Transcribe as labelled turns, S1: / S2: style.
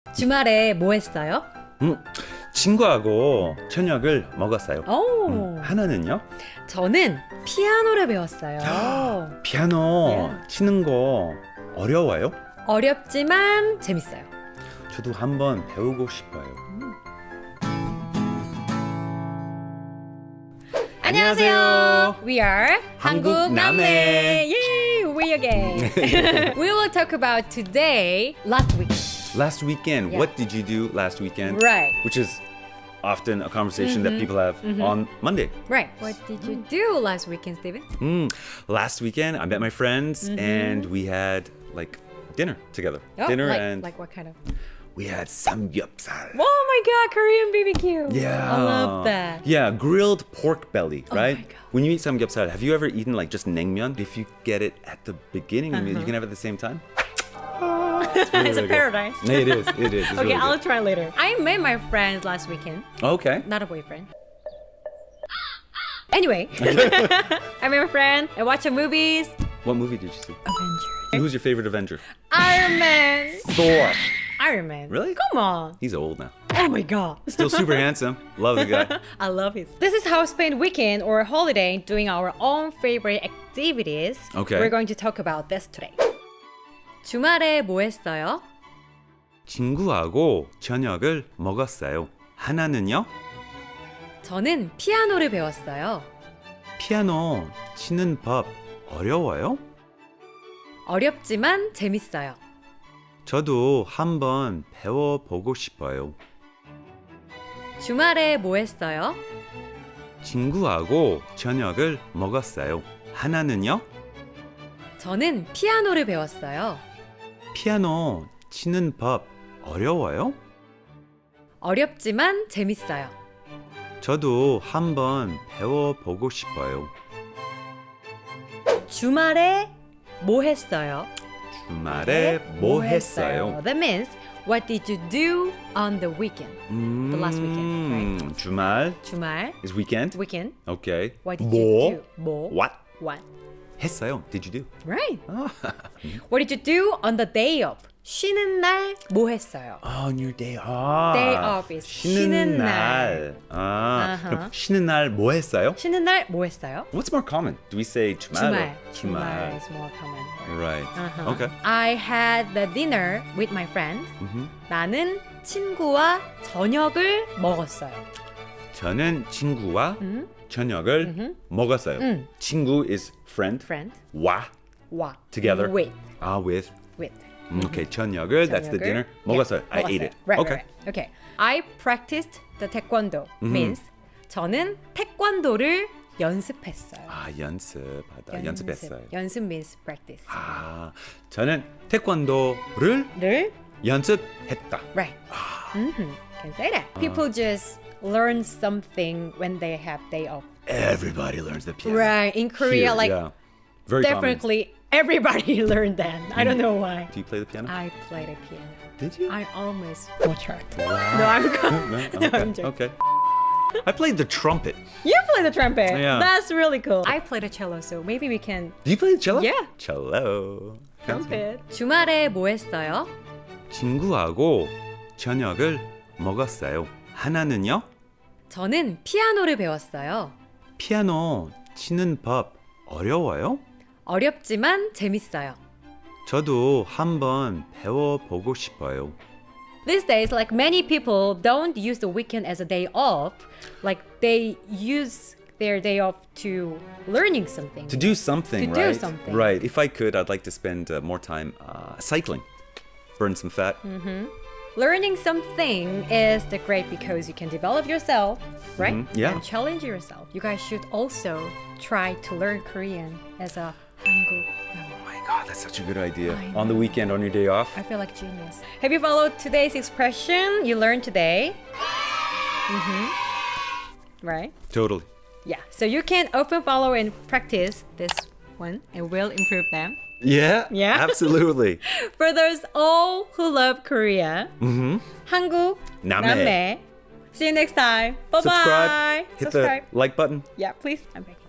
S1: 주말에 뭐 했어요?
S2: 친구하고 저녁을 먹었어요.
S1: 오,
S2: 하나는요?
S1: 저는 피아노를 배웠어요.
S2: 피아노 치는 거 어려워요?
S1: 어렵지만 재밌어요.
S2: 저도 한번 배우고 싶어요.
S1: 안녕하세요. We are
S2: 한국남매.
S1: 한국남매. Yay, we again. We will talk about today, last week.
S2: Last weekend,
S1: Yeah.
S2: what did you do last weekend?
S1: Right.
S2: Which is often a conversation that people have on Monday.
S1: Right. What did you do last weekend, Steven?
S2: Last weekend, I met my friends and we had like dinner together. Dinner and
S1: like what kind of?
S2: we had samgyeopsal.
S1: Oh my God, Korean BBQ.
S2: Yeah.
S1: I love that.
S2: Yeah, grilled pork belly, right?
S1: my God.
S2: When you eat samgyeopsal, have you ever eaten like just naengmyeon? If you get it at the beginning, you can have it at the same time.
S1: It's a
S2: good.
S1: paradise.
S2: No, it is. It is. It's
S1: Okay,
S2: really
S1: I'll
S2: good.
S1: try later. I met my friends last weekend.
S2: Okay.
S1: Not a boyfriend. Anyway, I met my friend. I watched the movies.
S2: What movie did you see?
S1: Avengers.
S2: Who's your favorite Avenger?
S1: Iron Man.
S2: Thor.
S1: Iron Man.
S2: Really?
S1: Come on.
S2: He's old now.
S1: Oh my God.
S2: Still super handsome. Love the guy.
S1: I love it. This is how we spend weekend or holiday doing our own favorite activities.
S2: Okay.
S1: We're going to talk about this today. 주말에 뭐 했어요?
S2: 친구하고 저녁을 먹었어요. 하나는요?
S1: 저는 피아노를 배웠어요.
S2: 피아노 치는 법 어려워요?
S1: 어렵지만 재밌어요.
S2: 저도 한번 배워보고 싶어요.
S1: 주말에 뭐 했어요?
S2: 친구하고 저녁을 먹었어요. 하나는요?
S1: 저는 피아노를 배웠어요.
S2: 피아노 치는 법 어려워요?
S1: 어렵지만 재밌어요.
S2: 저도 한번 배워보고 싶어요.
S1: 주말에 뭐 했어요?
S2: 주말에 뭐 했어요?
S1: That means what did you do on the weekend? The last weekend, right?
S2: 주말
S1: 주말,
S2: is weekend.
S1: weekend.
S2: Okay.
S1: What did
S2: 뭐?
S1: you do? 뭐?
S2: What?
S1: What?
S2: 했어요. Did you do?
S1: Right. What did you do on the day off? 쉬는 날 뭐 했어요?
S2: On your day off.
S1: Day off is 쉬는 날.
S2: 그럼 쉬는 날 뭐 했어요?
S1: 쉬는 날 뭐 했어요?
S2: What's more common? Do we say 주말? or
S1: 주말 is more common.
S2: Right.
S1: Uh-huh.
S2: Okay.
S1: I had the dinner with my friend. 나는 친구와 저녁을 먹었어요.
S2: 저는 친구와 저녁을 먹었어요. 친구 is friend.
S1: Friend.
S2: 와
S1: 와.
S2: together.
S1: With.
S2: with.
S1: With.
S2: Okay, 저녁을. That's the
S1: 저녁을.
S2: dinner.
S1: Yeah,
S2: 먹었어요. I ate
S1: 먹었어요.
S2: it.
S1: Right,
S2: Okay.
S1: right. Okay. I practiced the taekwondo. Means 저는 태권도를 연습했어요.
S2: 연습하다. 연습했어요.
S1: 연습 means practice.
S2: 저는 태권도를
S1: 를
S2: 연습했다.
S1: right. Can say that. People just learn something when they have day off.
S2: Everybody learns the piano.
S1: Right. In Korea,
S2: Here,
S1: like
S2: yeah. Very common.
S1: definitely everybody learned that. I don't know why.
S2: Do you play the piano?
S1: I played a piano.
S2: Did you?
S1: I almost Mozart. No, I'm
S2: No? Okay.
S1: I'm joking.
S2: Okay. I played the trumpet.
S1: You play the trumpet.
S2: Yeah.
S1: That's really cool. I play the cello, so maybe we can
S2: Do you play the cello?
S1: Yeah.
S2: Cello.
S1: trumpet. 주말에 뭐 했어요?
S2: 친구하고 저녁을 먹었어요. 하나는요?
S1: 저는 피아노를 배웠어요.
S2: 피아노 치는 법 어려워요?
S1: 어렵지만 재밌어요.
S2: 저도 한번 배워보고 싶어요.
S1: These days, like many people don't use the weekend as a day off. Like they use their day off to learning something.
S2: To do something,
S1: To do
S2: right?
S1: something.
S2: Right. If I could, I'd like to spend more time cycling. Burn some fat.
S1: Learning something is the great because you can develop yourself, right?
S2: Yeah.
S1: And challenge yourself. You guys should also try to learn Korean as a 한국남매.
S2: Oh my God, that's such a good idea.
S1: I
S2: On the weekend, on your day off.
S1: I feel like genius. Have you followed today's expression you learned today? Right?
S2: Totally.
S1: Yeah. So you can often follow and practice this one and will improve them.
S2: Yeah.
S1: Yeah.
S2: Absolutely.
S1: For those all who love Korea, 한국
S2: 남매.
S1: 남매. See you next time. Bye bye.
S2: Subscribe. Hit the like button.
S1: Yeah, please. I'm back.